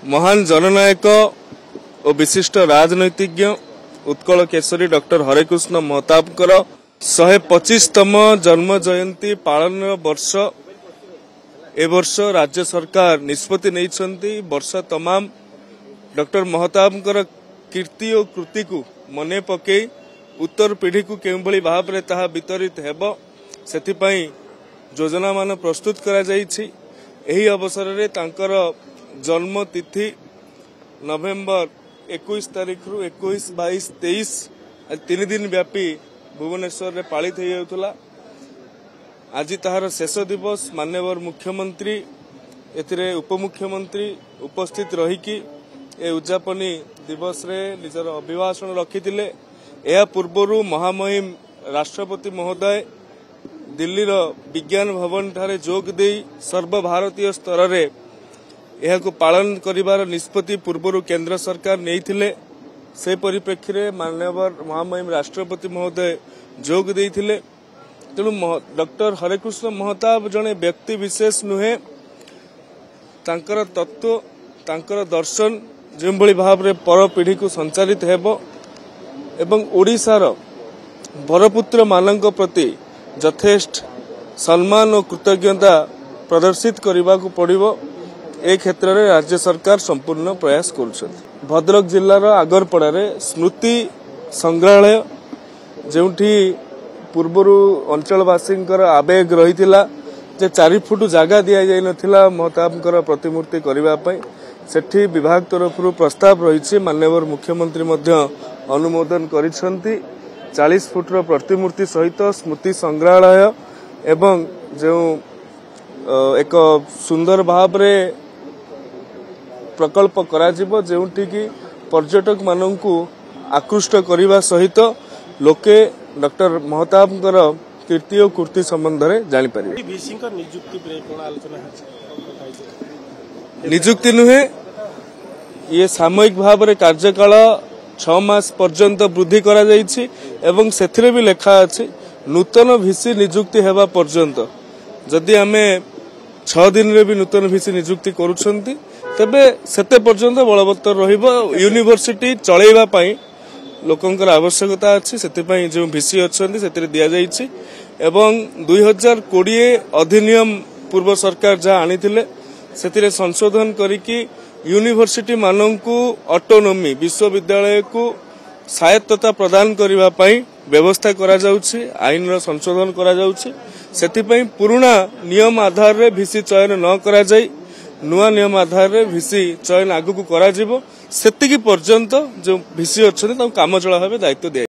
महान जननायक और विशिष्ट राजनैतिज्ञ उत्कल केशरी डॉक्टर हरेकृष्ण महताबकर 125तम जन्म जयंती पालन वर्ष ए वर्ष राज्य सरकार निष्पत्ति नहीं वर्ष तमाम डॉक्टर महताबकर कीर्ति और कृति को मने पकई उत्तर पीढ़ी को केउ भाव में ताहा वितरित हेब सेथिपाई योजना मान प्रस्तुत करा जायछि। एही अवसर रे तांकर जन्म तिथि नवेम्बर 21 तारीख रु 21, 22, 23 तीन दिन व्यापी भुवनेश्वर रे पालित हो जाउथला। आज ताहार शेष दिवस माननीय मुख्यमंत्री एथिरे उपमुख्यमंत्री उपस्थित रहीकि ए उद्यापनी दिवस रे निजर अभिभाषण रखिथिले। या पूर्वरु महामहिम राष्ट्रपति महोदय दिल्लीर विज्ञान भवन ठारे जोग दे सर्वभारतीय स्तर रे यह पालन करिवार निष्पत्ति पूर्वरु केंद्र सरकार नेइथिले। से परिप्रेक्षी रे माननीय महामहिम राष्ट्रपति महोदय जोग देइथिले। तेणु डॉक्टर हरेकृष्ण महताब जने व्यक्ति विशेष नुहे, तांकर तत्व तांकर दर्शन जो भाव रे पर पीढ़ी को संचारित हेबो एवं ओडिशार बरपुत्र मानक प्रति यथेष्ट सम्मान और कृतज्ञता प्रदर्शित करने को पड़िबो। ए क्षेत्र में राज्य सरकार संपूर्ण प्रयास करुछथि। भद्रक जिल्लार आगरपड़ा रे स्मृति संग्रहालय जोठी पूर्वरु अंचलवासी आवेग रही जे 4 फुट जगह दि जाई नथिला महताबकर प्रतिमूर्ति करबा पई। सेठी विभाग तरफ प्रस्ताव रही माननीय मुख्यमंत्री अनुमोदन करिसेंती। 40 फुटर प्रतिमूर्ति सहित स्मृति संग्रहालय एवं जो एक सुंदर भाव रे प्रकल्प कराजिबो जोठी की पर्यटक माननकु आकृष्ट करने सहित लोके डॉक्टर महताबकर कीर्ति और कृति संबंध में जापर। निजुक्ति नुहे, ये सामयिक भाव रे कार्यकाल 6 मास पर्यंत वृद्धि करा जायछि एवं सेथिरे भी लेखा अछि नूतन भिसी निजुक्ति हेबा पर्यंत जदि आमे 6 दिन रे भी नूतन भिसी निजुक्ति करूछंती तबे सेते पर्यंत बलवत्तर रहिबो। यूनिवर्सिटी चलैबा पई लोकंकर आवश्यकता अछि, सेति पई जो भिसी अछंती सेतिरे दिया जायछि एवं 2020 अधिनियम पूर्व सरकार जा आनिथिले सेतिरे संशोधन करिकि यूनिवर्सिटी माननकु ऑटोनोमी विश्वविद्यालय को स्वायत्तता प्रदान करबा पई व्यवस्था करा जाउछि। आईन रो संशोधन करा जाउछि। सेति पई पुराना नियम आधार रे भिसी चयन न करा जाई नुआ नियम आधार रे भिसी चयन आगु को करा जिवो। सेतिकी पर्यंत जो भिसी अछन ता काम चला भाबे दायित्व दे।